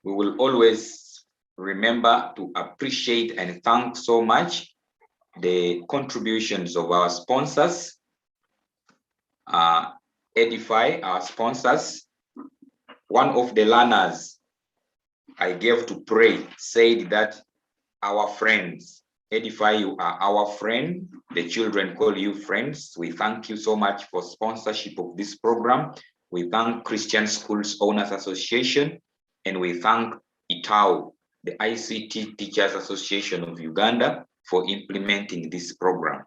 We will always remember to appreciate and thank so much the contributions of our sponsors, Edify, our sponsors. One of the learners I gave to pray said that our friends, Edify, you are our friend. The children call you friends. We thank you so much for sponsorship of this program. We thank Christian Schools Owners Association, and we thank ITAU, the ICT Teachers Association of Uganda, for implementing this program.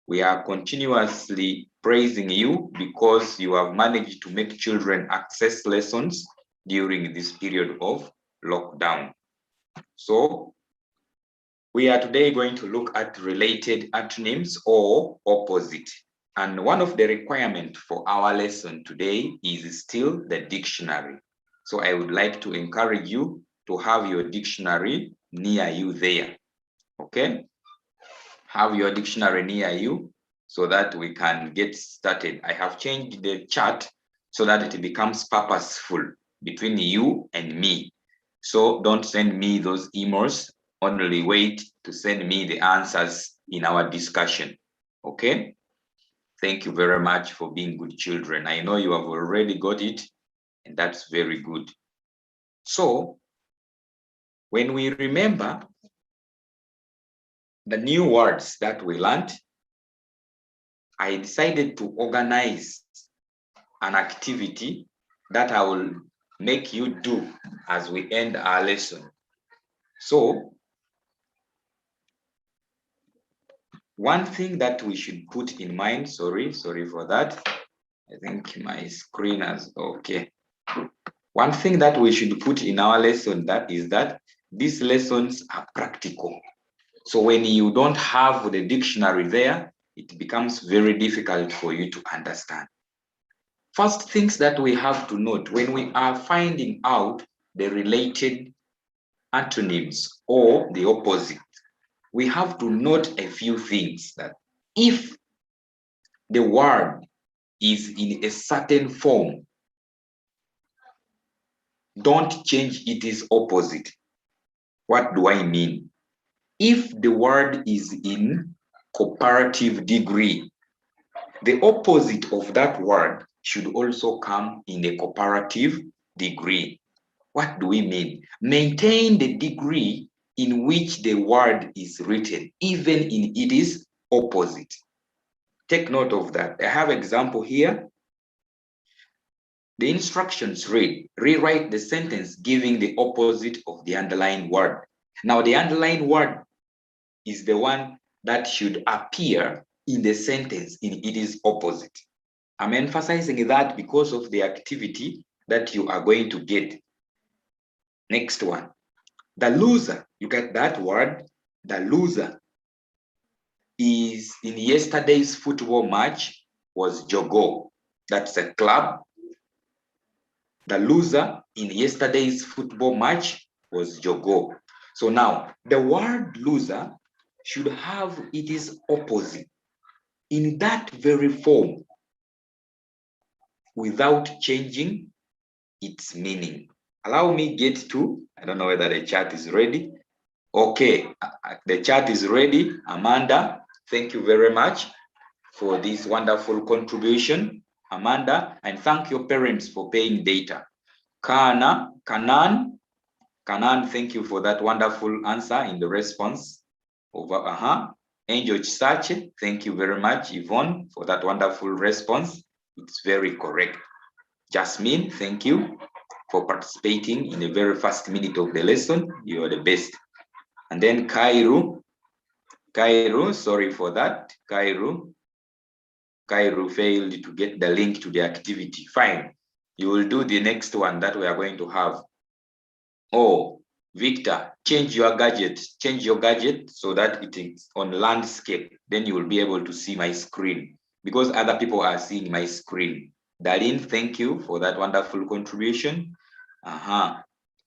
We are continuously praising you because you have managed to make children access lessons during this period of lockdown. So we are today going to look at related antonyms or opposite. And one of the requirements for our lesson today is still the dictionary. So I would like to encourage you to have your dictionary near you there. Okay? Have your dictionary near you so that we can get started. I have changed the chat so that it becomes purposeful between you and me. So don't send me those emails, only wait to send me the answers in our discussion. Okay? Thank you very much for being good children. I know you have already got it, and that's very good. So when we remember the new words that we learned, I decided to organize an activity that I will make you do as we end our lesson. So one thing that we should put in mind, sorry for that. I think my screen has, okay. One thing that we should put in our lesson is that these lessons are practical. So when you don't have the dictionary there, it becomes very difficult for you to understand. First things that we have to note when we are finding out the related antonyms or the opposite, we have to note a few things. That if the word is in a certain form, don't change its opposite. What do I mean? If the word is in comparative degree, the opposite of that word should also come in a comparative degree. What do we mean? Maintain the degree in which the word is written, even in its opposite. Take note of that. I have an example here. The instructions read, rewrite the sentence giving the opposite of the underlined word. Now, the underlined word is the one that should appear in the sentence in its opposite. I'm emphasizing that because of the activity that you are going to get. Next one. The loser, you get that word? The loser is in yesterday's football match was Jogo. That's a club. The loser in yesterday's football match was Jogo. So now the word loser should have its opposite in that very form without changing its meaning. Allow me get to, I don't know whether the chat is ready. Okay, the chat is ready. Amanda, thank you very much for this wonderful contribution, Amanda, and thank your parents for paying data. Kanan, thank you for that wonderful answer in the response. Angel Chisache, thank you very much, Yvonne, for that wonderful response. It's very correct. Jasmine, thank you for participating in the very first minute of the lesson. You are the best. And then Kairu, sorry for that. Kairu failed to get the link to the activity. Fine. You will do the next one that we are going to have. Oh, Victor, change your gadget so that it is on landscape. Then you will be able to see my screen because other people are seeing my screen. Darlene, thank you for that wonderful contribution.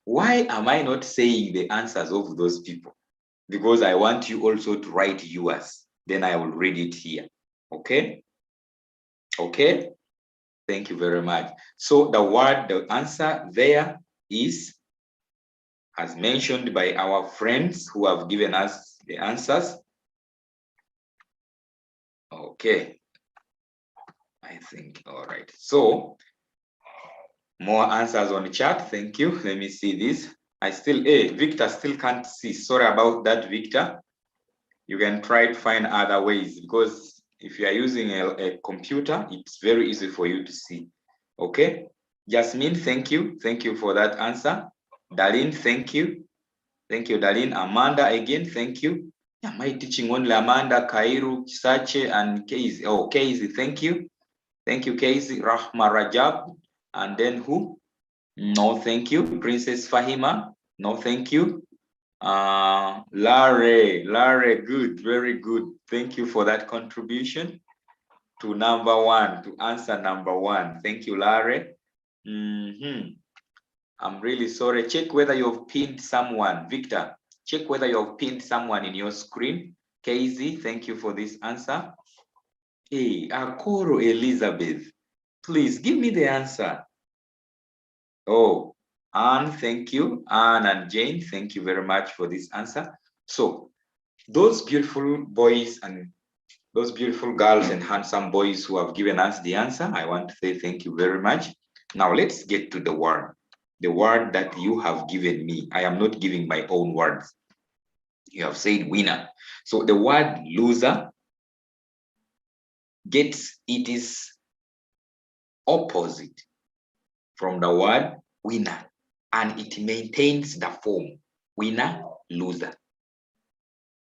Why am I not saying the answers of those people? Because I want you also to write yours. Then I will read it here. Okay? Okay? Thank you very much. So the answer there is as mentioned by our friends who have given us the answers. Okay, I think, all right. So, more answers on the chat, thank you. Let me see this. Victor still can't see. Sorry about that, Victor. You can try to find other ways, because if you are using a computer, it's very easy for you to see. Okay, Jasmine, thank you. Thank you for that answer. Darlene, thank you. Thank you, Darlene. Amanda, again, thank you. Am I teaching only Amanda, Kairu, Kisache, and Casey? Oh, Casey, thank you. Thank you, Casey. Rahma Rajab. And then who? No, thank you. Princess Fahima. No, thank you. Larry, good, very good. Thank you for that contribution to to answer number one. Thank you, Larry. I'm really sorry. Check whether you've pinned someone. Victor, check whether you've pinned someone in your screen. KZ, thank you for this answer. Hey, Akoro Elizabeth, please give me the answer. Oh, Anne, thank you. Anne and Jane, thank you very much for this answer. So, those beautiful boys and those beautiful girls and handsome boys who have given us the answer, I want to say thank you very much. Now, let's get to the word that you have given me. I am not giving my own words. You have said winner. So, the word loser gets its opposite from the word winner, and it maintains the form winner, loser.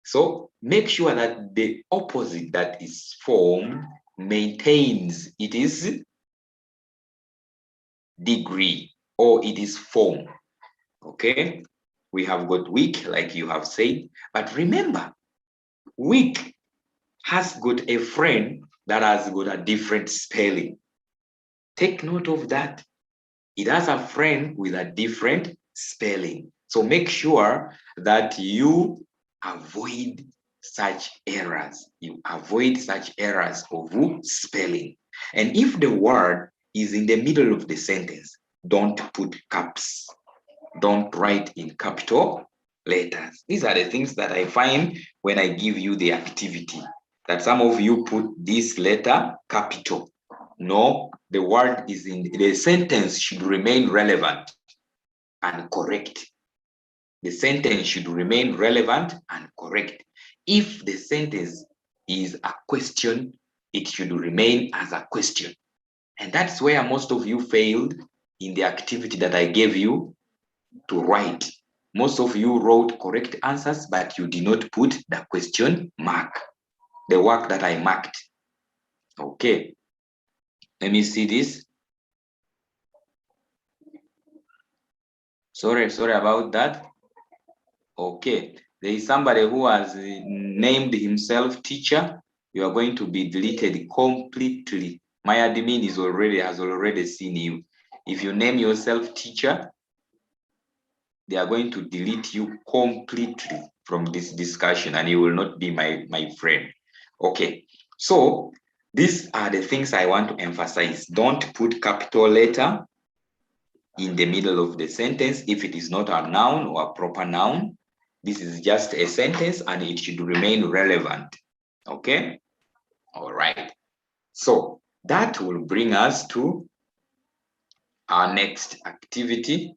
So make sure that the opposite that is formed maintains its degree or it is form. Okay, we have got weak, like you have said, but remember, weak has got a friend that has got a different spelling. Take note of that. It has a friend with a different spelling. So make sure that you avoid such errors. You avoid such errors of spelling. And if the word is in the middle of the sentence, don't put caps. Don't write in capital letters. These are the things that I find when I give you the activity, that some of you put this letter capital. No, the word is in the sentence should remain relevant and correct. The sentence should remain relevant and correct. If the sentence is a question, it should remain as a question. And that's where most of you failed in the activity that I gave you to write. Most of you wrote correct answers, but you did not put the question mark, the work that I marked. Okay. Let me see this. Sorry about that. Okay, there is somebody who has named himself teacher. You are going to be deleted completely. My admin has already seen you. If you name yourself teacher, they are going to delete you completely from this discussion, and you will not be my friend. Okay, so these are the things I want to emphasize. Don't put capital letter in the middle of the sentence if it is not a noun or a proper noun. This is just a sentence and it should remain relevant. Okay? All right. So that will bring us to our next activity.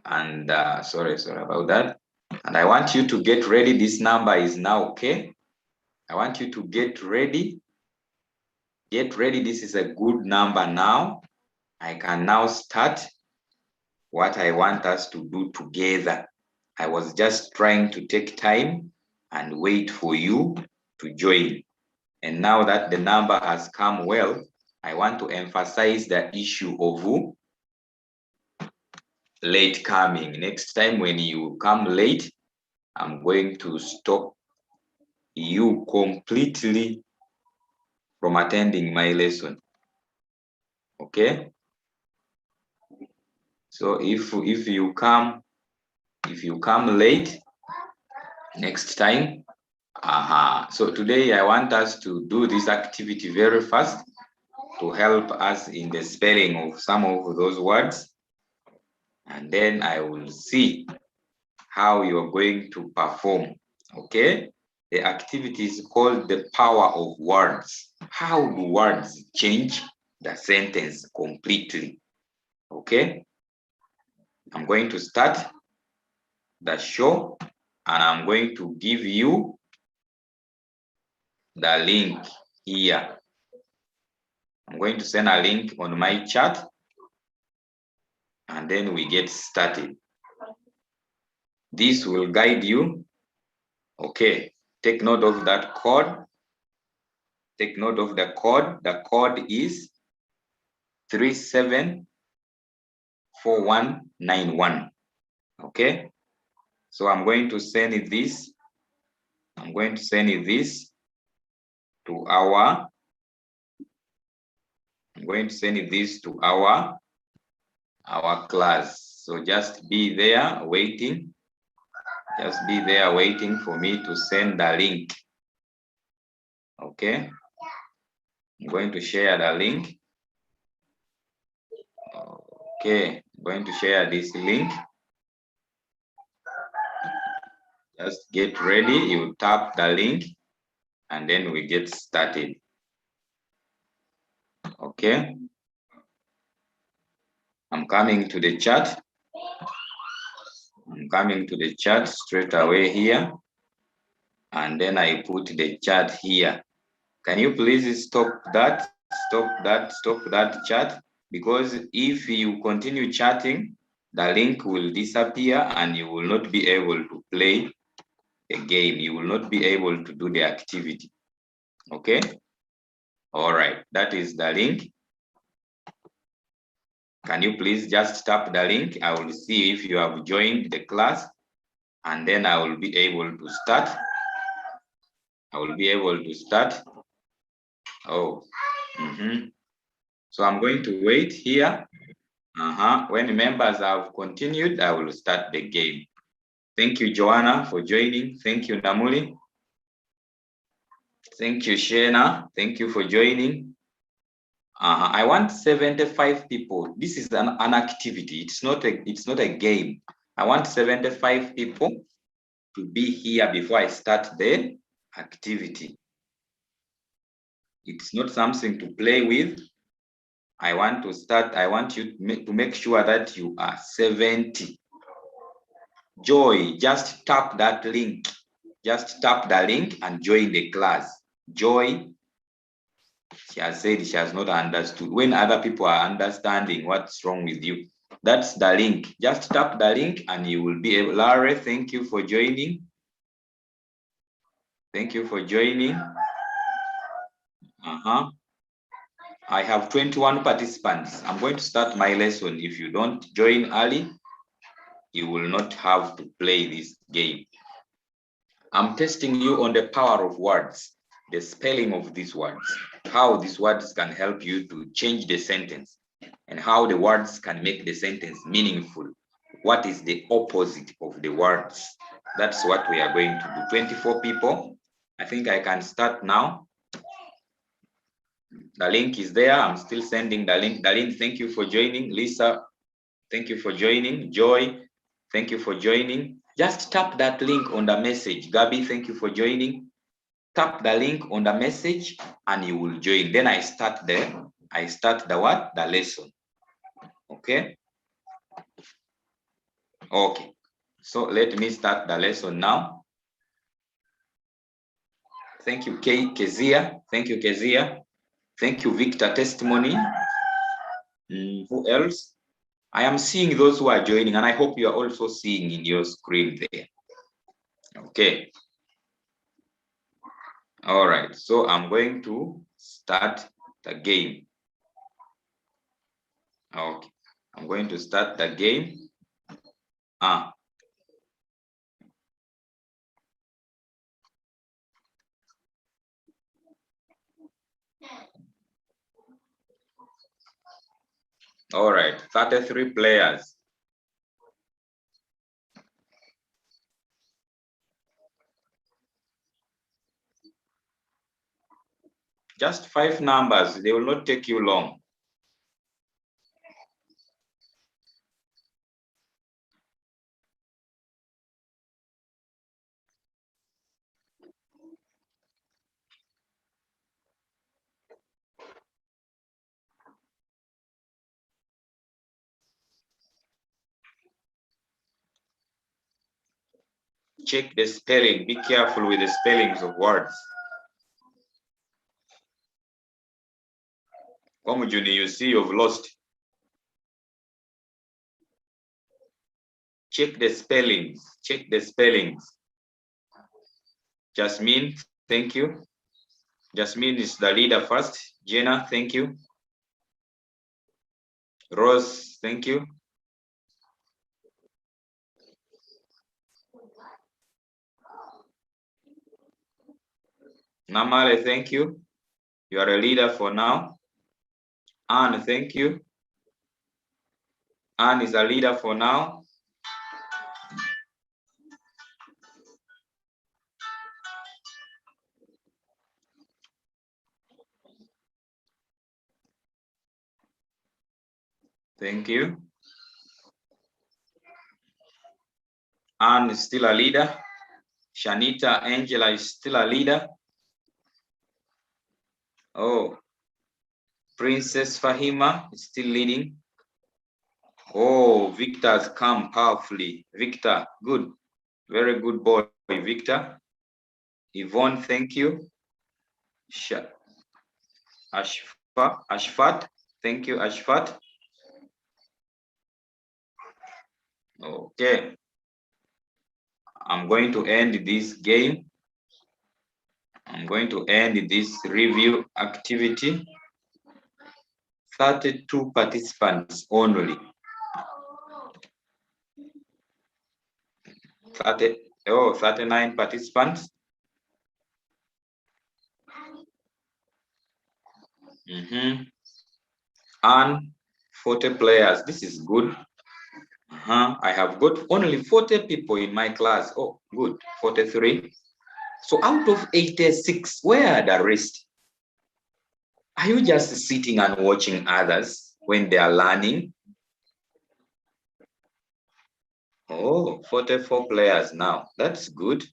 And sorry about that. And I want you to get ready. This number is now okay. I want you to get ready. Get ready. This is a good number now. I can now start what I want us to do together. I was just trying to take time and wait for you to join. And now that the number has come well, I want to emphasize the issue of late coming. Next time when you come late, I'm going to stop you completely from attending my lesson. Okay? So if you come late next time, so today I want us to do this activity very fast. to help us in the spelling of some of those words, and then I will see how you're going to perform. Okay, the activity is called the power of words. How do words change the sentence completely? Okay, I'm going to start the show, and I'm going to give you the link here. I'm going to send a link on my chat, and then we get started. This will guide you. Okay, take note of that code. Take note of the code. The code is 374191. Okay, so I'm going to send this. I'm going to send this to our. I'm going to send this to our class. So just be there waiting. Just be there waiting for me to send the link. Okay, I'm going to share the link. Okay, I'm going to share this link. Just get ready. You tap the link, and then we get started. Okay, I'm coming to the chat. I'm coming to the chat straight away here, and then I put the chat here. Can you please stop that? Stop that chat, because if you continue chatting, the link will disappear and you will not be able to play the game. You will not be able to do the activity. Okay? All right, that is the link. Can you please just tap the link? I will see if you have joined the class, and then I will be able to start. I will be able to start. Oh, So I'm going to wait here. When members have continued, I will start the game. Thank you, Joanna, for joining. Thank you, Namuli. Thank you, Shena. Thank you for joining. I want 75 people. This is an activity. It's not a game. I want 75 people to be here before I start the activity. It's not something to play with. I want you to make sure that you are 70. Joy, just tap that link. Just tap the link and join the class. Joy, she has said she has not understood. When other people are understanding what's wrong with you, that's the link. Just tap the link and you will be able. Larry, thank you for joining. Thank you for joining. I have 21 participants. I'm going to start my lesson. If you don't join early, you will not have to play this game. I'm testing you on the power of words, the spelling of these words, how these words can help you to change the sentence, and how the words can make the sentence meaningful. What is the opposite of the words? That's what we are going to do. 24 people. I think I can start now. The link is there. I'm still sending the link. Darlene, thank you for joining. Lisa, thank you for joining. Joy, thank you for joining. Just tap that link on the message. Gabby, thank you for joining. Tap the link on the message and you will join. Then I start the what? The lesson. Okay? Okay. So let me start the lesson now. Thank you, Kezia. Thank you, Kezia. Thank you, Victor Testimony. Who else? I am seeing those who are joining, and I hope you are also seeing in your screen there. Okay. All right. So I'm going to start the game. Okay. I'm going to start the game. All right, 33 players. Just 5 numbers. They will not take you long. Check the spelling. Be careful with the spellings of words. Juni, you see you've lost. Check the spellings. Check the spellings. Jasmine, thank you. Jasmine is the leader first. Jenna, thank you. Rose, thank you. Namale, thank you. You are a leader for now. Anne, thank you. Anne is a leader for now. Thank you. Anne is still a leader. Shanita Angela is still a leader. Oh, Princess Fahima is still leading. Oh, Victor has come powerfully. Victor, good. Very good boy, Victor. Yvonne, thank you. Ashfat, thank you, Ashfat. Okay. I'm going to end this game. I'm going to end this review activity. 32 participants only. 39 participants. And 40 players. This is good. I have got only 40 people in my class. Oh, good. 43. So out of 86, where are the rest? Are you just sitting and watching others when they are learning? Oh, 44 players now. That's good.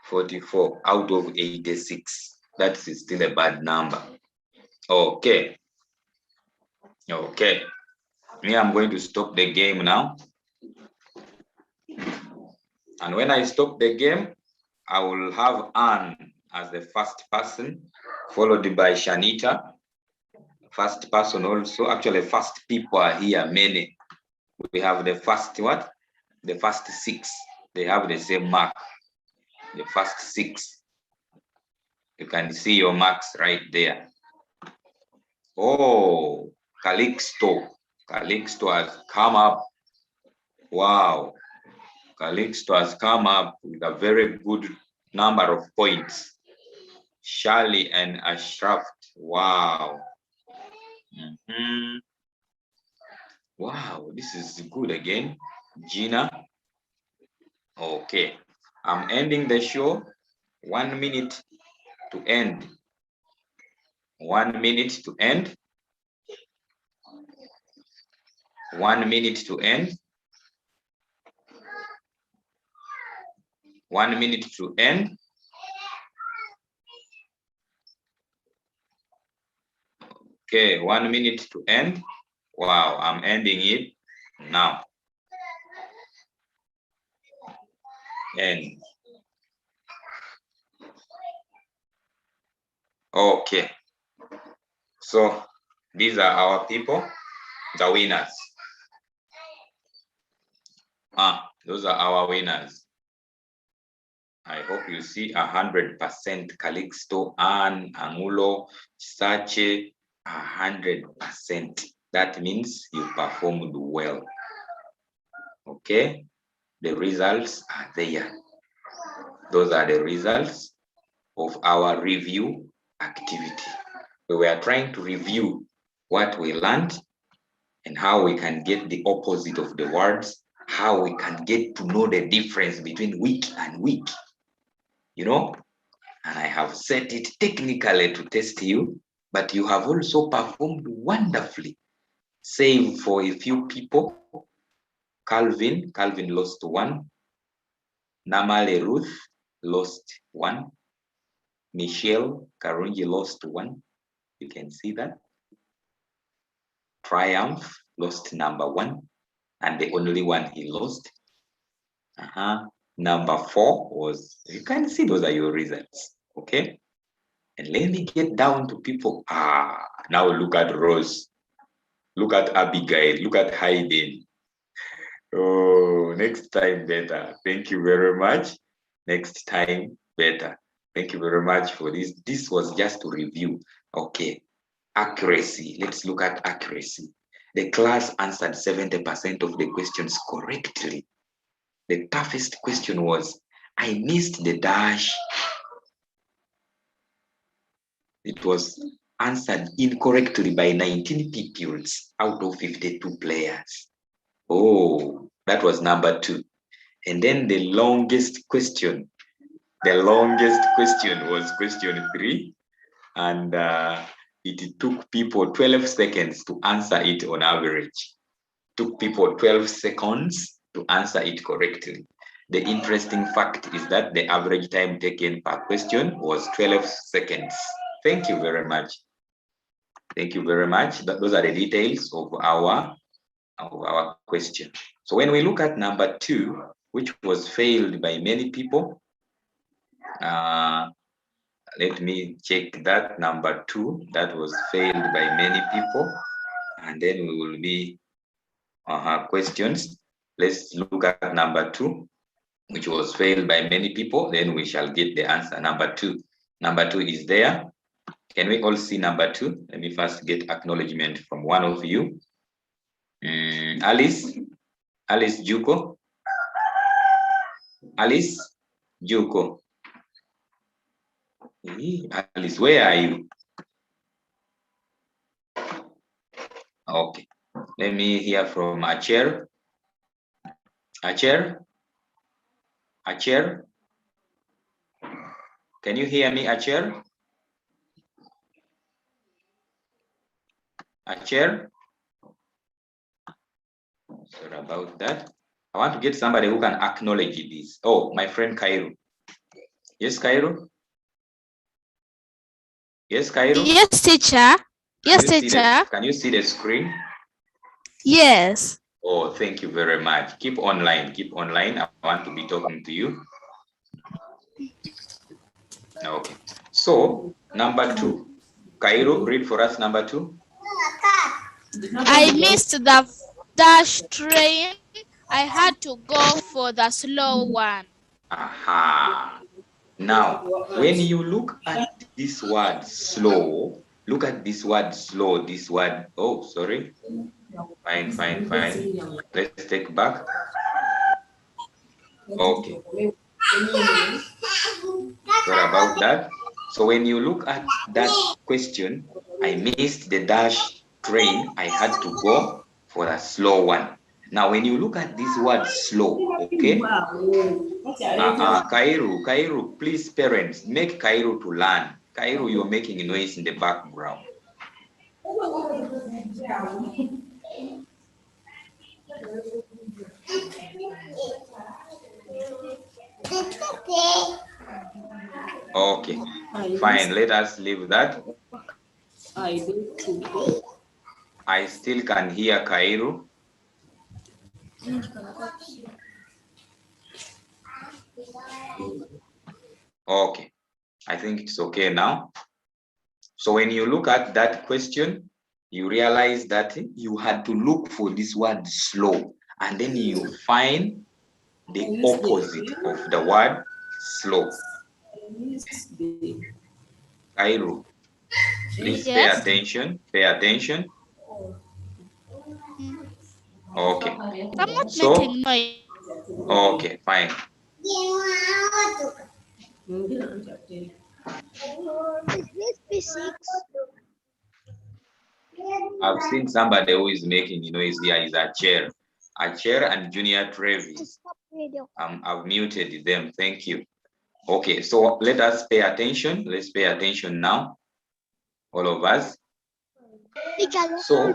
44 out of 86. That's still a bad number. Okay. Okay. Me, I'm going to stop the game now. And when I stop the game, I will have Anne as the first person, followed by Shanita. First person also. Actually, first people are here, many. We have the first what? The first 6. They have the same mark. The first 6. You can see your marks right there. Oh, Calixto. Calixto has come up. Wow. Calixto has come up with a very good number of points. Charlie and Ashraf. Wow. Wow, this is good again. Gina. Okay. I'm ending the show. 1 minute to end. 1 minute to end. 1 minute to end. 1 minute to end. Okay, 1 minute to end. Wow, I'm ending it now. End. Okay. So these are our people, the winners. Those are our winners. I hope you see 100% Calixto, Anne, Angulo, Sache, 100%. That means you performed well. Okay, the results are there. Those are the results of our review activity. We were trying to review what we learned and how we can get the opposite of the words, how we can get to know the difference between weak and weak. You know, and I have set it technically to test you, but you have also performed wonderfully. Save for a few people. Calvin lost 1. Namale Ruth lost 1. Michelle Karungi lost 1. You can see that. Triumph lost number 1, and the only one he lost. Number 4 was, you can see those are your results. Okay. And let me get down to people. Now look at Rose. Look at Abigail. Look at Hayden. Oh, next time better. Thank you very much. Next time better. Thank you very much for this. This was just to review. Okay. Accuracy. Let's look at accuracy. The class answered 70% of the questions correctly. The toughest question was, I missed the dash. It was answered incorrectly by 19 pupils out of 52 players. Oh, that was number 2. And then the longest question was question 3. And it took people 12 seconds to answer it on average. Took people 12 seconds to answer it correctly. The interesting fact is that the average time taken per question was 12 seconds. Thank you very much. Thank you very much. Those are the details of our question. So when we look at number 2, which was failed by many people, let me check that number 2 that was failed by many people, and then we will be questions. Let's look at number 2, which was failed by many people. Then we shall get the answer. Number 2. Number 2 is there. Can we all see number 2? Let me first get acknowledgement from one of you. Alice Juko. Alice Juko. Alice, where are you? Okay. Let me hear from Acher. Acher? Can you hear me, Acher? Acher? Sorry about that. I want to get somebody who can acknowledge this. Oh, my friend Cairo. Yes, Cairo? Yes, Cairo? Yes, teacher. Yes, teacher. Can you see the screen? Yes. Oh, thank you very much. Keep online. I want to be talking to you. Okay. So, number 2. Cairo, read for us number 2. I missed the dash train. I had to go for the slow one. Aha. Now, when you look at this word slow, look at this word slow, this word, oh, sorry. Fine. Let's take back. Okay. Sorry about that. So when you look at that question, I missed the dash train. I had to go for a slow one. Now, when you look at this word slow, okay? Cairo, please, parents, make Cairo to learn. Cairo, you're making a noise in the background. Okay, fine, let us leave that. I still can hear Cairo. Okay, I think it's okay now. So when you look at that question, you realize that you had to look for this word slow, and then you find the opposite of the word slow. Cairo, please pay attention. Okay. I'm not making noise. Okay, fine. I've seen somebody who is making noise here is a chair and Junior Travis. I've muted them. Thank you. Okay, so let us pay attention. Let's pay attention now, all of us. So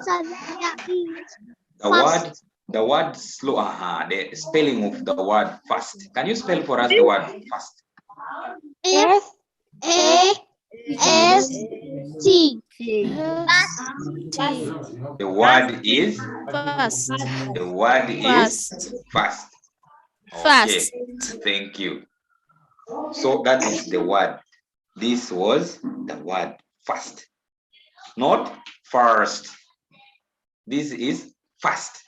the word slow, the spelling of the word fast. Can you spell for us the word fast? F-A-S-T. The word is Fast. the word is fast. Okay, thank you. So that is the word. This was the word fast, not first. This is fast.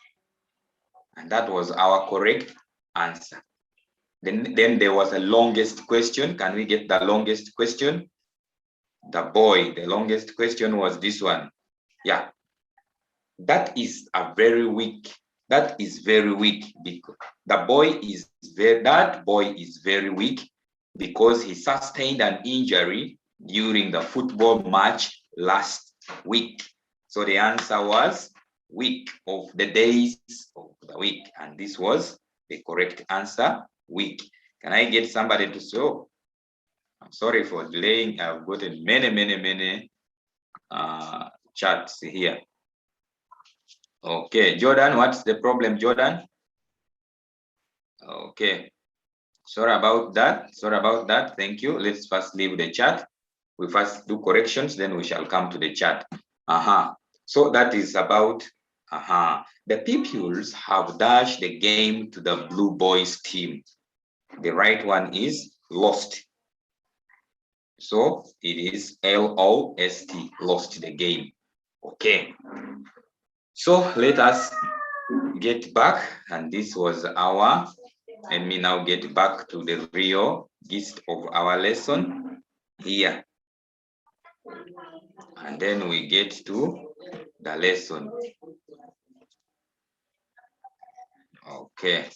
And that was our correct answer. Then there was a longest question. Can we get the longest question? The boy, the longest question was this one. Yeah. That is a very weak. That is very weak because that boy is very weak because he sustained an injury during the football match last week. So the answer was week of the days of the week, and this was the correct answer, week. Can I get somebody to show? I'm sorry for delaying. I've gotten many charts here. Okay, Jordan, what's the problem, Jordan? Okay, sorry about that. Thank you. Let's first leave the chat. We first do corrections, then we shall come to the chat. So that is about the pupils have dashed the game to the blue boys team. The right one is lost. So it is L-O-S-T, lost the game. Okay. So let us get back, and this was our, let me now get back to the real gist of our lesson here. And then we get to the lesson. Okay.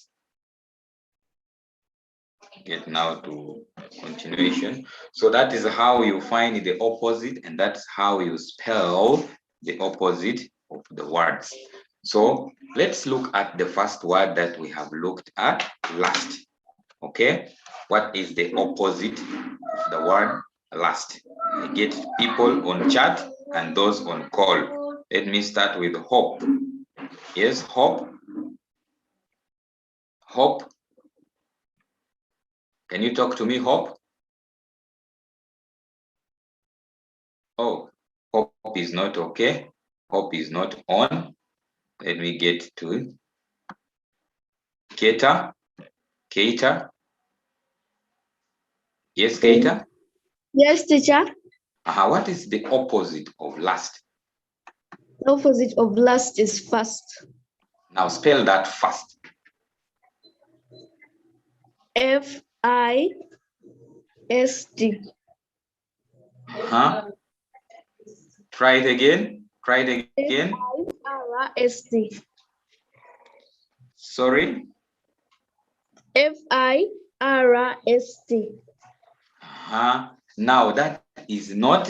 Get now to continuation. So that is how you find the opposite, and that's how you spell the opposite of the words. So let's look at the first word that we have looked at last. Okay, what is the opposite of the word last? I get people on chat and those on call. Let me start with hope. Yes, hope. Hope. Can you talk to me, Hope? Oh, Hope is not okay. Hope is not on. Let me get to Keita. Keita. Yes, Keita? Yes, teacher. What is the opposite of last? The opposite of last is fast. Now spell that fast. F-I-S-T. Try it again. Try it again. F-I-R-S-T. Sorry. F-I-R-S-T. Now that is not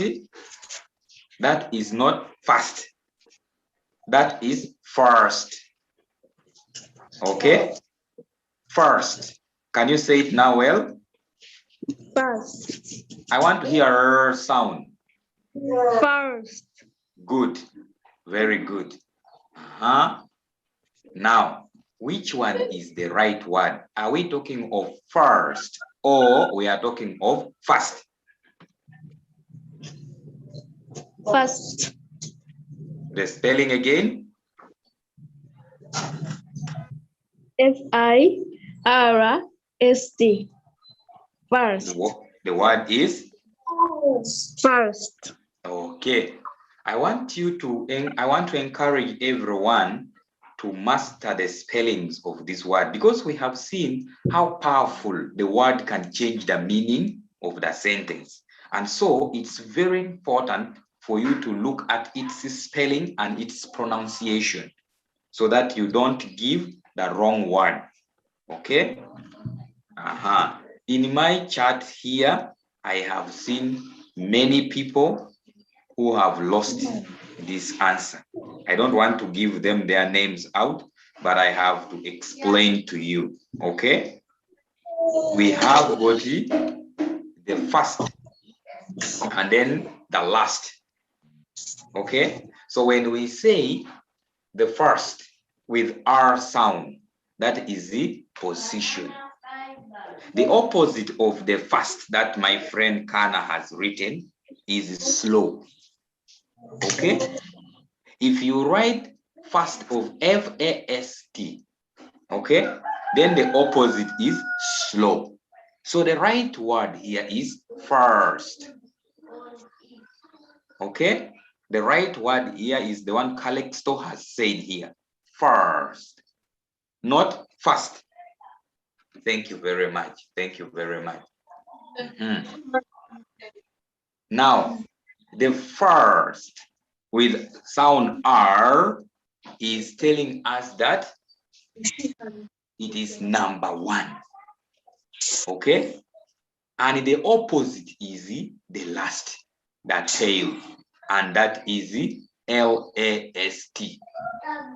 fast. That is first. Okay. First. Can you say it now well? First. I want to hear sound. First. Good. Very good. Now, which one is the right word? Are we talking of first or we are talking of fast? First. The spelling again? F-I-R-S-T. First. The word is? First. Okay. I want to encourage everyone to master the spellings of this word, because we have seen how powerful the word can change the meaning of the sentence. And so it's very important for you to look at its spelling and its pronunciation so that you don't give the wrong word. Okay? In my chat here, I have seen many people who have lost this answer. I don't want to give them their names out, but I have to explain to you, okay? We have Goti, first and then the last. Okay, so when we say the first with R sound, that is the position. The opposite of the first that my friend Kana has written is slow. Okay, if you write first of F-A-S-T, okay, then the opposite is slow. So the right word here is first. Okay, the right word here is the one Calixto has said here, first, not first. Thank you very much. Thank you very much. Now, the first with sound R is telling us that it is number one. Okay, and the opposite is the last, that tail, and that is the L-A-S-T.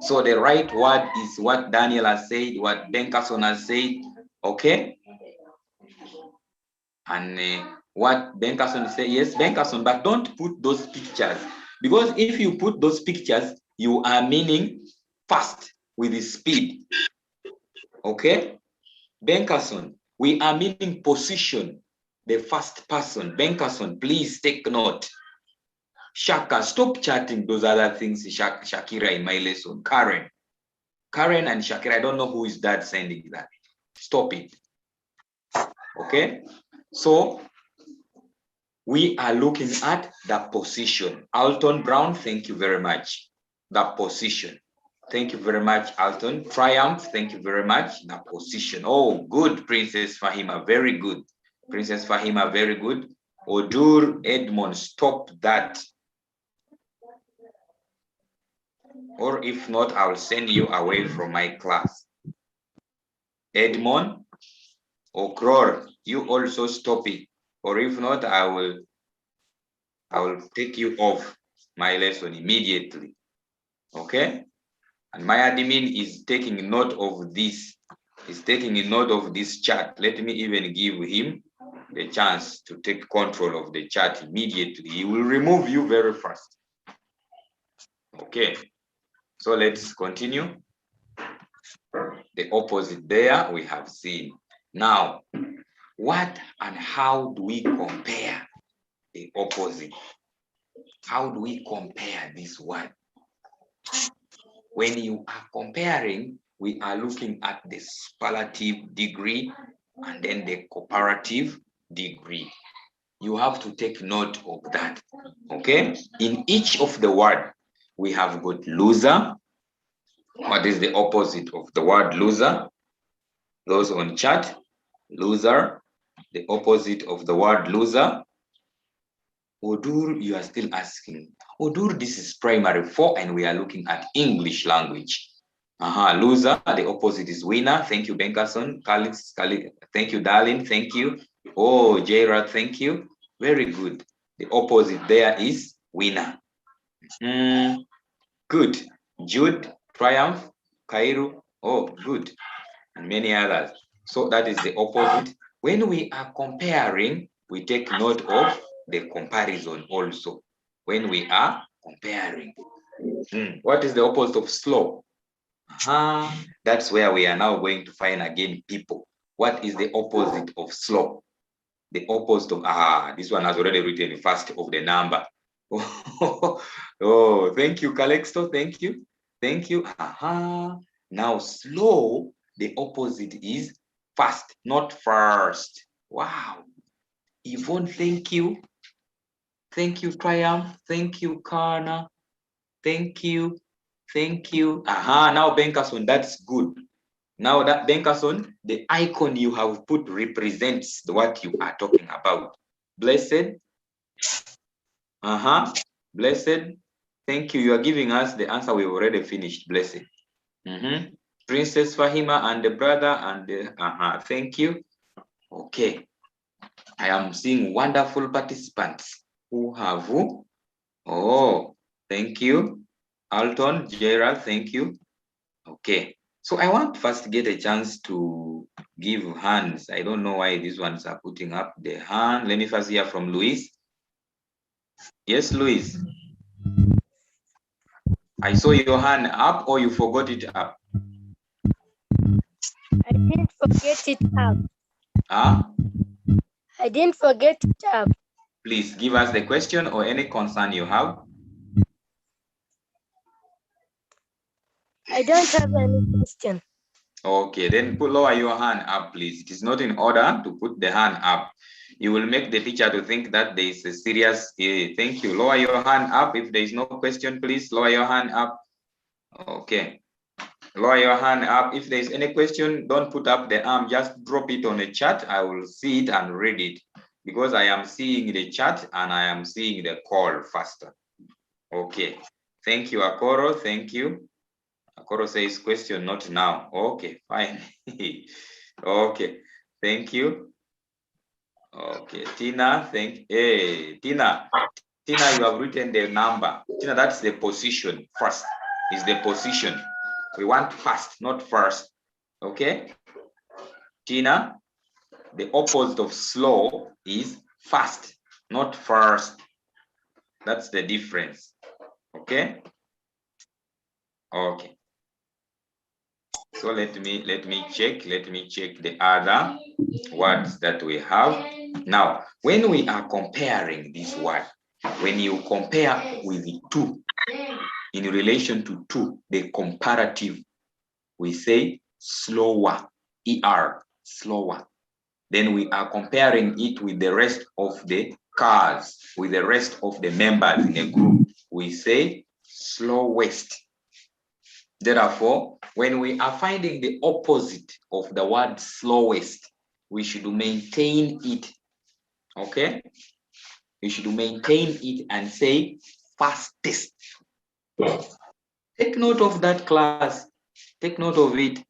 So the right word is what Daniel has said, what Benkerson has said, okay? And what Benkerson said, yes, Benkerson, but don't put those pictures, because if you put those pictures, you are meaning fast with the speed, okay? Benkerson, we are meaning position, the first person. Benkerson, please take note. Shaka, stop chatting those other things, Shakira in my lesson. Karen and Shakira, I don't know who is that sending that. Stop it. Okay, so we are looking at the position. Alton Brown, thank you very much. The position. Thank you very much, Alton. Triumph, thank you very much. The position. Oh, good, Princess Fahima, very good. Princess Fahima, very good. Odur Edmond, stop that. Or if not, I'll send you away from my class. Edmond, Okror, you also stop it. Or if not, I will take you off my lesson immediately. Okay? And my admin is taking note of this. He's taking a note of this chat. Let me even give him the chance to take control of the chat immediately. He will remove you very fast. Okay. So let's continue. The opposite there we have seen. Now, what and how do we compare the opposite? How do we compare this word? When you are comparing, we are looking at the superlative degree and then the comparative degree. You have to take note of that, okay? In each of the word, we have got loser. What is the opposite of the word loser? Those on chat, loser, the opposite of the word loser. Odur, you are still asking. Odur, this is primary 4 and we are looking at English language. Loser, the opposite is winner. Thank you, Benkerson. Thank you, darling. Thank you. Oh, Jaira, thank you. Very good. The opposite there is winner. Good. Jude, Triumph, Kairu. Oh, good. And many others. So that is the opposite. When we are comparing, we take note of the comparison also. When we are comparing. What is the opposite of slow? That's where we are now going to find again people. What is the opposite of slow? The opposite of, this one has already written first of the number. Oh, thank you, Calixto. Thank you. Thank you. Now, slow, the opposite is fast, not first. Wow. Yvonne, thank you. Thank you, Triumph. Thank you, Karna. Thank you. Thank you. Now Benkerson, that's good. Now that Benkerson, the icon you have put represents what you are talking about. Blessed. Blessed. Thank you. You are giving us the answer we've already finished. Blessed. Princess Fahima and the brother and the thank you. Okay. I am seeing wonderful participants who have. Oh, thank you. Alton, Gerald, thank you. Okay. So I want first to get a chance to give hands. I don't know why these ones are putting up the hand. Let me first hear from Luis. Yes, Luis. I saw your hand up, or you forgot it up? I didn't forget it up. Huh? I didn't forget it up. Please give us the question or any concern you have. I don't have any question. Okay, then lower your hand up, please. It is not in order to put the hand up. You will make the teacher to think that there is a serious. Thank you. Lower your hand up. If there is no question, please lower your hand up. Okay. Lower your hand up. If there is any question, don't put up the arm. Just drop it on the chat. I will see it and read it because I am seeing the chat and I am seeing the call faster. Okay. Thank you, Akoro. Thank you. Akoro says question not now. Okay, fine. Okay, thank you. Okay, Tina, hey, Tina, you have written the number. Tina, that's the position. First is the position. We want fast, not first. Okay, Tina, the opposite of slow is fast, not first. That's the difference. Okay. Okay. So let me check the other words that we have. Now, when we are comparing this word, when you compare with the two, in relation to two, the comparative, we say slower, ER, slower. Then we are comparing it with the rest of the cars, with the rest of the members in a group. We say slowest. Therefore, when we are finding the opposite of the word slowest, we should maintain it. Okay? We should maintain it and say fastest. Take note of that, class. Take note of it.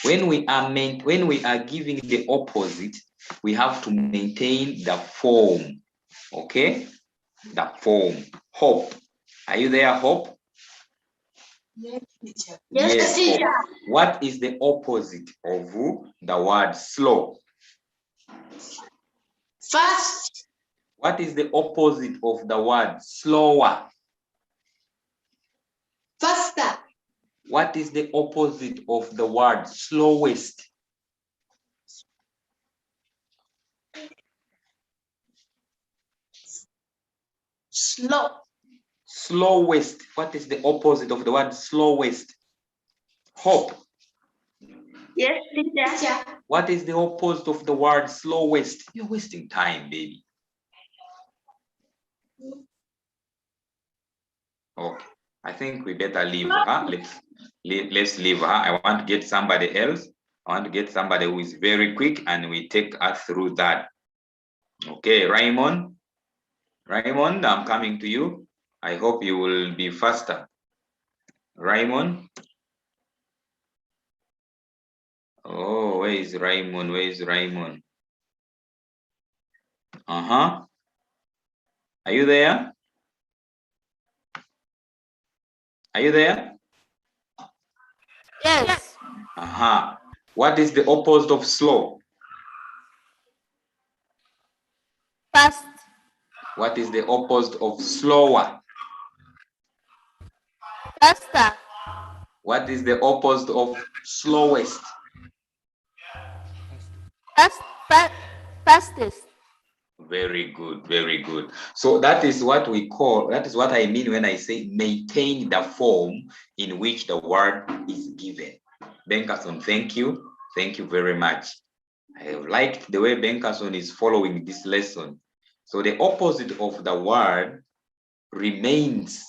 When we are giving the opposite, we have to maintain the form. Okay? The form. Hope. Are you there, Hope? Yes, teacher. Yes, teacher. What is the opposite of the word slow? Fast. What is the opposite of the word slower? Faster. What is the opposite of the word slowest? Slow. Slowest. What is the opposite of the word slowest? Hope. Yes, teacher. What is the opposite of the word slowest? You're wasting time, baby. Okay, I think we better leave her. Let's leave her. I want to get somebody else. I want to get somebody who is very quick and we take us through that. Okay, Raymond. Raymond, I'm coming to you. I hope you will be faster. Raymond. Oh, where is Raymond? Where is Raymond? Are you there? Are you there? Yes. What is the opposite of slow? Fast. What is the opposite of slower? Faster. What is the opposite of slowest? Fastest. Very good, very good. So that is what I mean when I say maintain the form in which the word is given. Benkerson, thank you. Thank you very much. I have liked the way Benkerson is following this lesson. So the opposite of the word remains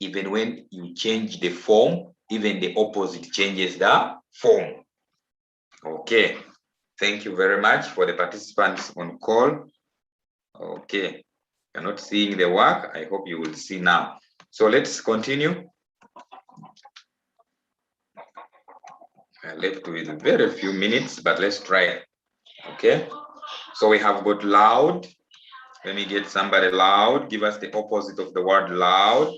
even when you change the form, even the opposite changes the form. Okay. Thank you very much for the participants on call. Okay. You're not seeing the work. I hope you will see now. So let's continue. I left with very few minutes, but let's try. Okay. So we have got loud. Let me get somebody loud. Give us the opposite of the word loud.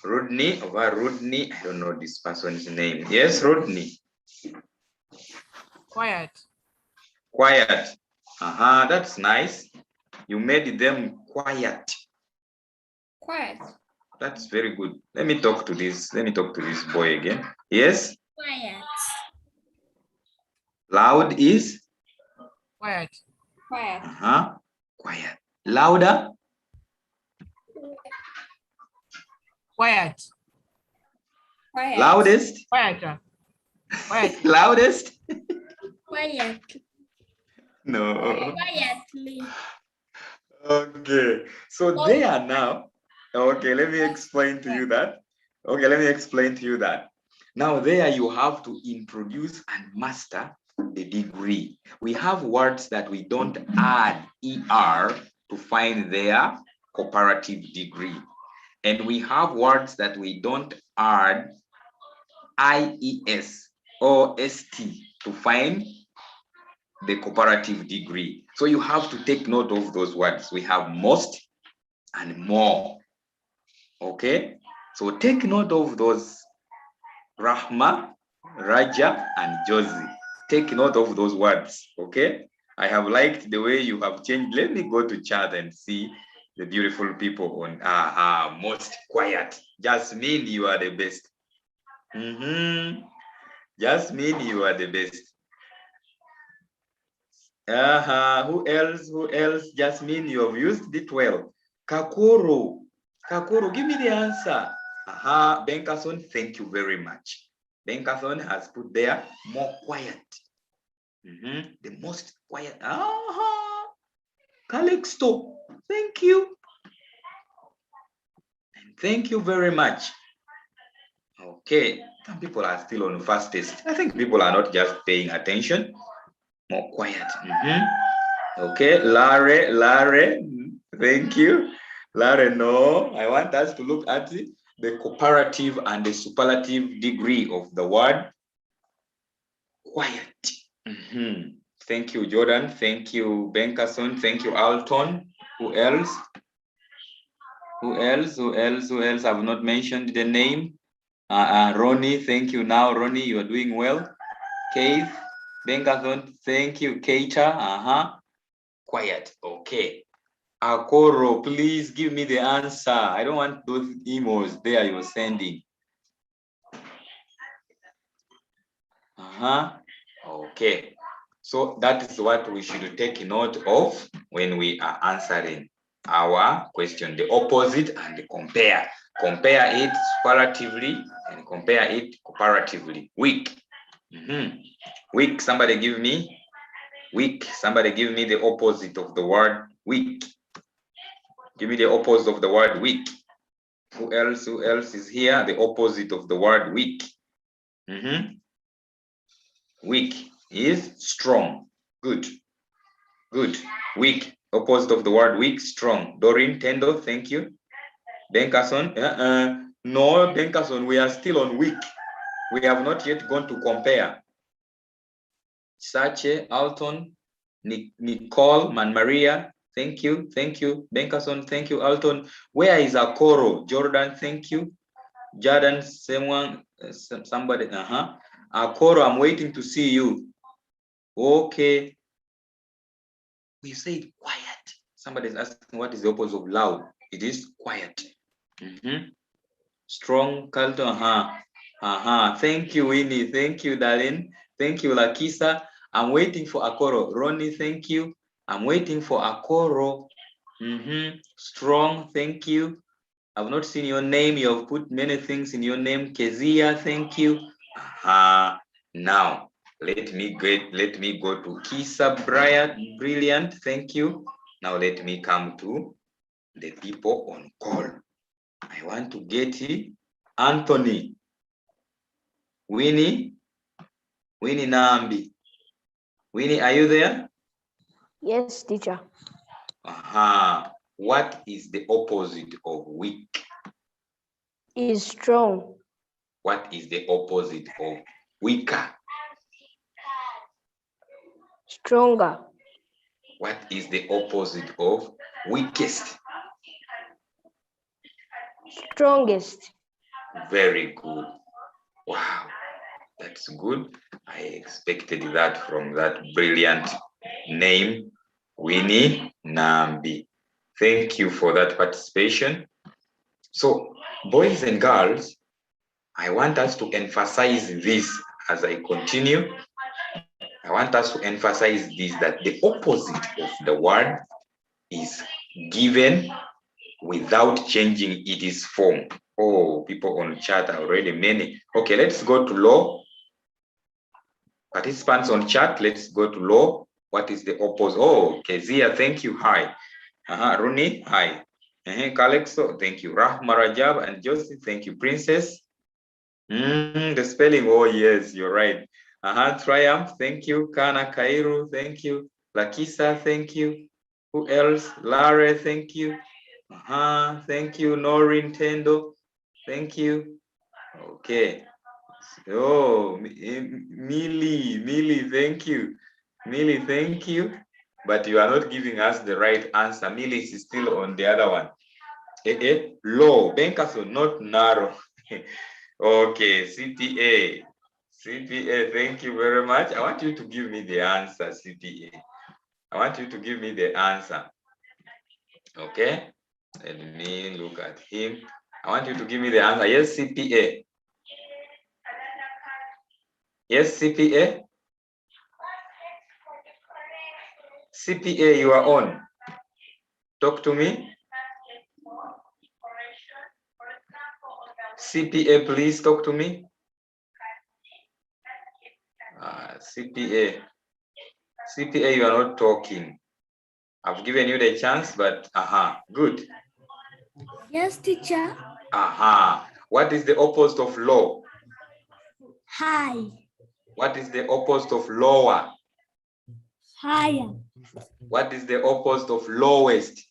Rodney, over Rodney. I don't know this person's name. Yes, Rodney. Quiet. Quiet. That's nice. You made them quiet. Quiet. That's very good. Let me talk to this boy again. Yes? Quiet. Loud is? Quiet. Quiet. Quiet. Louder? Quiet. Quiet. Loudest? Quiet. Quiet. Loudest? Quiet. No. Quietly. Okay. So they are now. Okay, let me explain to you that. Okay, let me explain to you that. Now there you have to introduce and master the degree. We have words that we don't add ER to find their comparative degree. And we have words that we don't add IES or ST to find the comparative degree. So you have to take note of those words. We have most and more. Okay, so take note of those. Rahma, Raja, and Josie. Take note of those words. Okay, I have liked the way you have changed. Let me go to chat and see the beautiful people on most quiet. Jasmine, you are the best. Jasmine, you are the best. Who else? Jasmine, you have used it well. Kakuru, give me the answer. Benkason, thank you very much. Benkason has put there more quiet. The most quiet. Calixto, thank you. And thank you very much. Okay, some people are still on fastest. I think people are not just paying attention. More quiet. Okay, Larry, thank you. Larry, no, I want us to look at the comparative and the superlative degree of the word quiet. Thank you, Jordan. Thank you, Benkerson. Thank you, Alton. Who else? Who else? I've not mentioned the name. Ronnie, thank you. Now, Ronnie, you are doing well. Keith, Benkerson, thank you. Keita, quiet. Okay. Akoro, please give me the answer. I don't want those emails there you're sending. Okay. So that is what we should take note of when we are answering our question. The opposite and the compare. Compare it superlatively and compare it comparatively. Weak. Weak. Somebody give me weak. Somebody give me the opposite of the word weak. Give me the opposite of the word weak. Who else is here? The opposite of the word weak. Weak is strong. Good. Weak. Opposite of the word weak, strong. Doreen Tendo, thank you. Benkerson. No, Benkerson, we are still on weak. We have not yet gone to compare. Sache, Alton, Nicole, Maria, thank you. Benkerson, thank you. Alton, where is Akoro? Jordan, thank you. Jordan, someone, somebody, Akoro, I'm waiting to see you. Okay. We say quiet. Somebody is asking what is the opposite of loud. It is quiet. Strong, Carlton, Thank you, Winnie. Thank you, Darlene. Thank you, Lakisa. I'm waiting for Akoro. Ronnie, thank you. I'm waiting for Akoro. Strong, thank you. I've not seen your name. You have put many things in your name. Kezia, thank you. Now, let me go to Kisa Brilliant. Thank you. Now let me come to the people on call. I want to get Anthony. Winnie Nambi. Winnie, are you there? Yes, teacher. What is the opposite of weak? Is strong. What is the opposite of weaker? Stronger. What is the opposite of weakest? Strongest. Very good. Wow, that's good. I expected that from that brilliant name, Winnie Nambi. Thank you for that participation. So, boys and girls, I want us to emphasize this as I continue. I want us to emphasize this, that the opposite of the word is given without changing its form. Oh, people on chat are already many. Okay, let's go to law. Participants on chat, let's go to law. What is the opposite? Oh, Kezia, thank you. Hi. Runi, hi. Kalexo, thank you. Rahma Rajab and Josie, thank you. Princess. The spelling, oh yes, you're right. Triumph, thank you. Kana Kairu, thank you. Lakisa, thank you. Who else? Lare, thank you. Thank you. Norin Tendo, thank you. Okay. Oh, Millie, thank you. Millie, thank you. But you are not giving us the right answer. Millie is still on the other one. Low. Benkaso, not narrow. Okay, CPA. CPA, thank you very much. I want you to give me the answer, CPA. I want you to give me the answer. Okay, let me look at him. I want you to give me the answer. Yes, CPA. Yes, CPA. CPA, you are on. Talk to me. CPA, please talk to me. CPA. CPA, you are not talking. I've given you the chance, but good. Yes, teacher. What is the opposite of low? High. What is the opposite of lower? Higher. What is the opposite of lowest?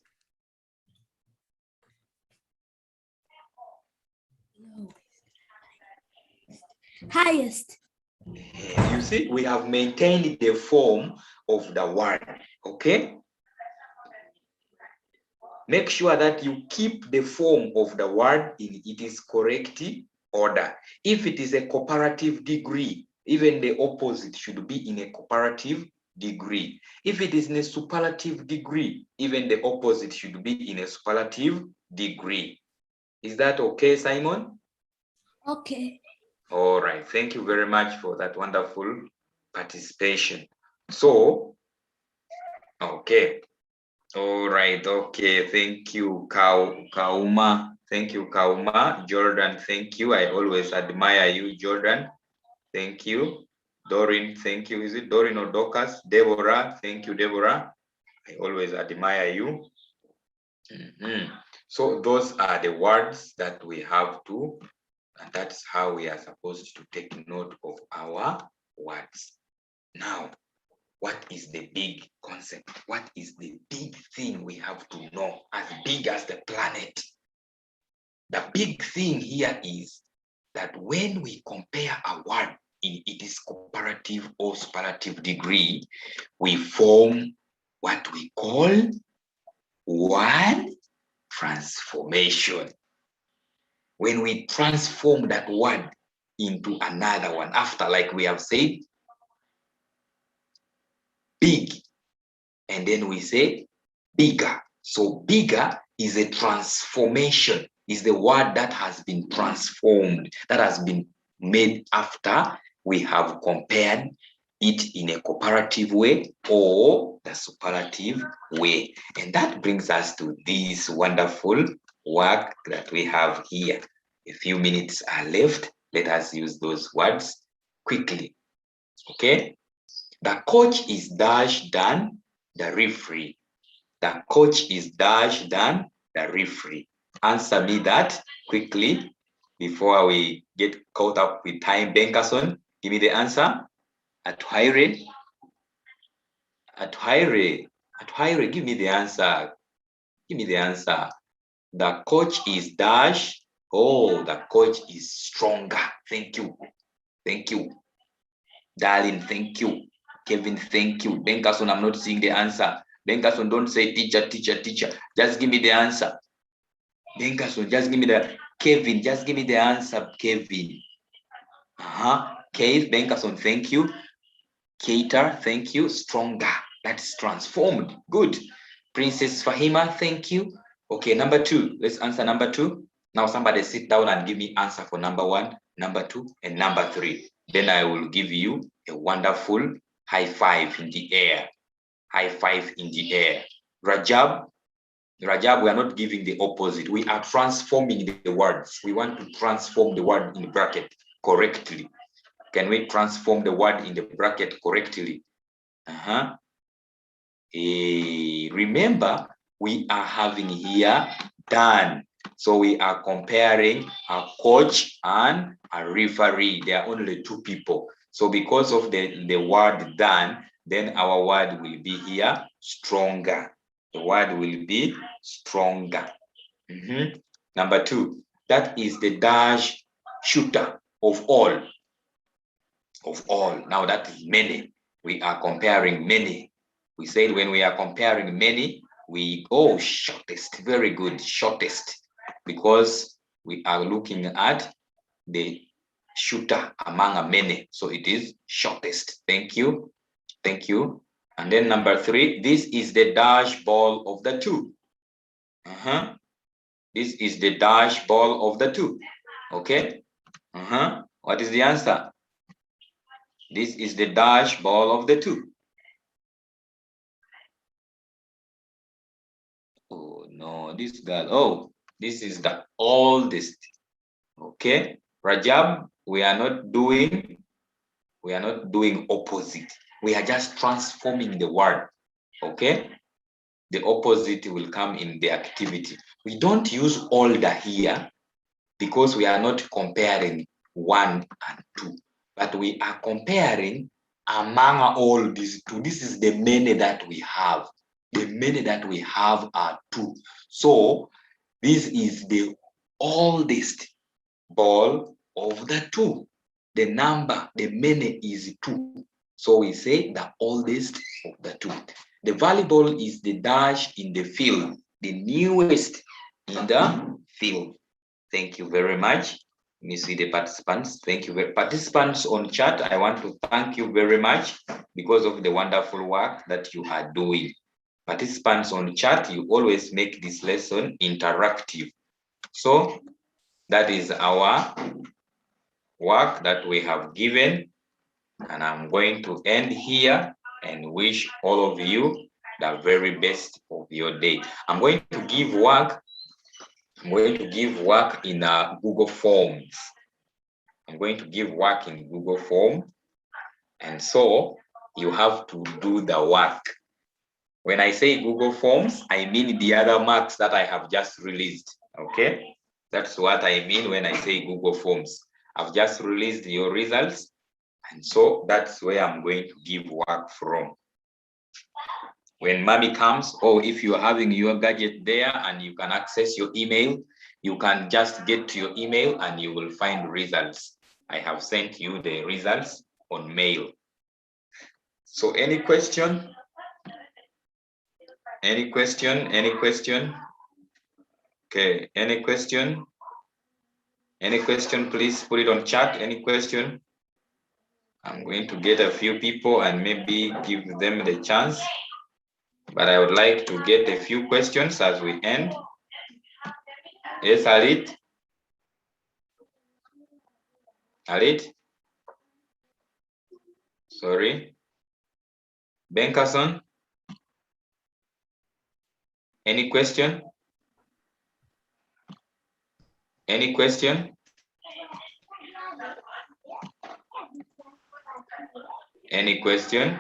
Highest. You see, we have maintained the form of the word, okay? Make sure that you keep the form of the word in its correct order. If it is a comparative degree, even the opposite should be in a comparative degree. If it is in a superlative degree, even the opposite should be in a superlative degree. Is that okay, Simon? Okay. All right. Thank you very much for that wonderful participation. So, okay. All right. Okay. Thank you, Kauma. Thank you, Kauma. Jordan, thank you. I always admire you, Jordan. Thank you. Dorin, thank you. Is it Dorin or Dorcas? Deborah, thank you, Deborah. I always admire you. So those are the words that we have to, and that's how we are supposed to take note of our words. Now, what is the big concept? What is the big thing we have to know, as big as the planet? The big thing here is that when we compare a word in its comparative or superlative degree, we form what we call word transformation. When we transform that word into another one, after, like we have said, big, and then we say bigger. So bigger is a transformation, is the word that has been transformed, that has been made after we have compared it in a comparative way or the superlative way. And that brings us to this wonderful work that we have here. A few minutes are left. Let us use those words quickly. Okay? The coach is dash than the referee. The coach is dash than the referee. Answer me that quickly before we get caught up with time. Benkerson, give me the answer. At high rate. At high rate. At high rate, give me the answer. Give me the answer. The coach is dash. Oh, the coach is stronger. Thank you. Thank you. Darling, thank you. Kevin, thank you. Benkerson, I'm not seeing the answer. Benkerson, don't say teacher, teacher, teacher. Just give me the answer. Benkerson, just give me the Kevin, just give me the answer, Kevin. Keith Benkerson, thank you. Cater, thank you. Stronger, that's transformed. Good. Princess Fahima, thank you. Okay, number 2. Let's answer number 2. Now somebody sit down and give me answer for number 1, number 2, and number 3. Then I will give you a wonderful high five in the air. High five in the air. Rajab, we are not giving the opposite. We are transforming the words. We want to transform the word in bracket correctly. Can we transform the word in the bracket correctly? Remember, we are having here done. So we are comparing a coach and a referee. There are only 2 people. So because of the word done, then our word will be here stronger. The word will be stronger. Number 2, that is the dash shooter of all. Of all. Now that is many. We are comparing many. We said when we are comparing many, we go shortest. Very good, shortest. Because we are looking at the shooter among many. So it is shortest. Thank you. Thank you. And then number 3, this is the dash ball of the 2. This is the dash ball of the 2. Okay. What is the answer? This is the dash ball of the 2. Oh no, this girl. Oh, this is the oldest. Okay, Rajab, we are not doing opposite. We are just transforming the word. Okay, the opposite will come in the activity. We don't use older here because we are not comparing 1 and 2, but we are comparing among all these 2. This is the many that we have. The many that we have are 2. So this is the oldest ball of the 2. The number, the many is 2. So we say the oldest of the 2. The volleyball is the dash in the field, the newest in the field. Thank you very much. Let me see the participants. Thank you. Participants on chat, I want to thank you very much because of the wonderful work that you are doing. Participants on chat, you always make this lesson interactive. So that is our work that we have given. And I'm going to end here and wish all of you the very best of your day. I'm going to give work. I'm going to give work in Google Forms. I'm going to give work in Google Form. And so you have to do the work. When I say Google Forms, I mean the other marks that I have just released. Okay, that's what I mean when I say Google Forms. I've just released your results, and so that's where I'm going to give work from. When mommy comes, or if you're having your gadget there and you can access your email, you can just get to your email and you will find results. I have sent you the results on mail. So any question? Any question? Any question? Okay, any question? Any question, please put it on chat. Any question? I'm going to get a few people and maybe give them the chance. But I would like to get a few questions as we end. Yes, Alit? Alit? Sorry. Benkerson? Any question? Any question? Any question?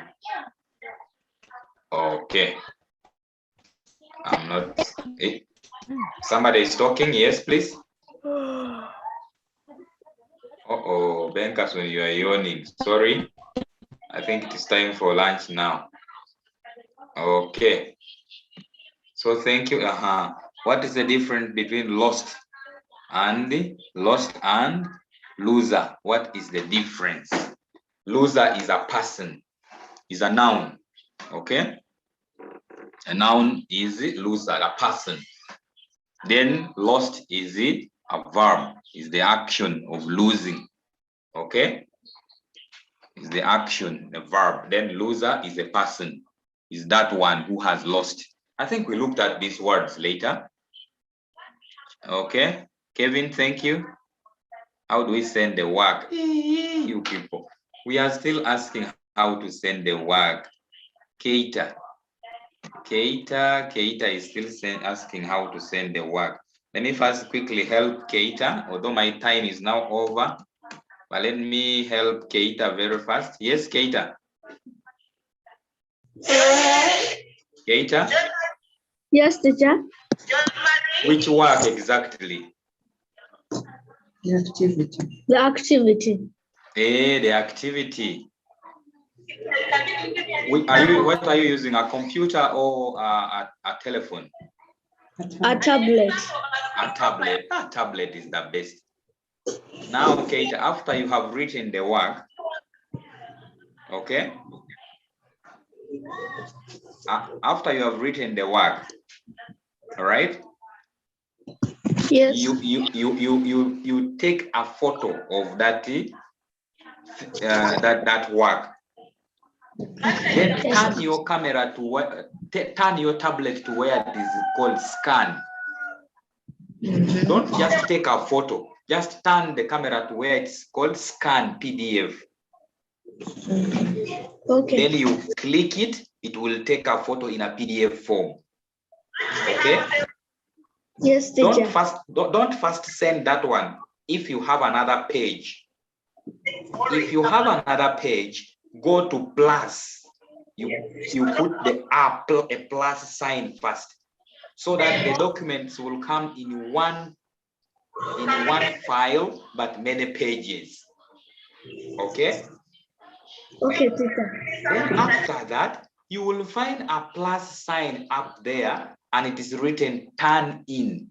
Okay. I'm not. Somebody is talking. Yes, please. Uh-oh, Benkerson, you are yawning. Sorry. I think it is time for lunch now. Okay. So thank you. What is the difference between lost and loser? What is the difference? Loser is a person, is a noun. Okay. A noun is loser, a person. Then lost is a verb, is the action of losing. Okay? Is the action, the verb. Then loser is a person, is that one who has lost. I think we looked at these words later. Okay, Kevin, thank you. How do we send the work? You people, we are still asking how to send the work. Keita is still asking how to send the work. Let me first quickly help Keita, although my time is now over. But let me help Keita very fast. Yes, Keita. Keita? Yes, teacher. Which work exactly? The activity. The activity. The activity. What are you using? A computer or a telephone? A tablet. A tablet. A tablet is the best. Now, Keita, after you have written the work, okay? After you have written the work, all right? Yes. You take a photo of that that work. Then turn your camera to where, turn your tablet to where it is called scan. Don't just take a photo. Just turn the camera to where it's called scan PDF. Okay. Then you click it, it will take a photo in a PDF form. Okay? Yes, teacher. Don't first send that one if you have another page. If you have another page, go to plus. You put a plus sign first, so that the documents will come in one file, but many pages. Okay? Okay, teacher. Then after that, you will find a plus sign up there, and it is written turn in.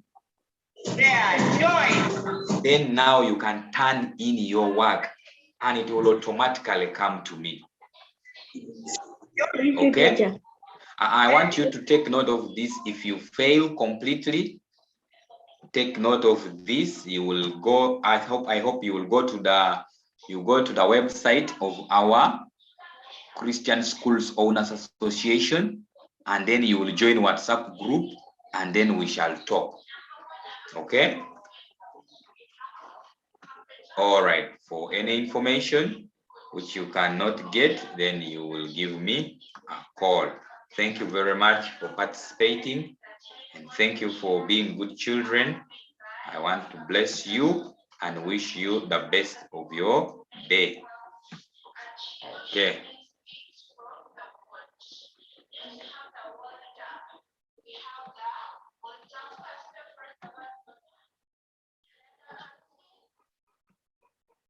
Then now you can turn in your work, and it will automatically come to me. Okay? I want you to take note of this. If you fail completely, take note of this. You will go, I hope you will go to the website of our Christian Schools Owners Association, and then you will join WhatsApp group, and then we shall talk. Okay? All right. For any information which you cannot get, then you will give me a call. Thank you very much for participating, and thank you for being good children. I want to bless you and wish you the best of your day. Okay.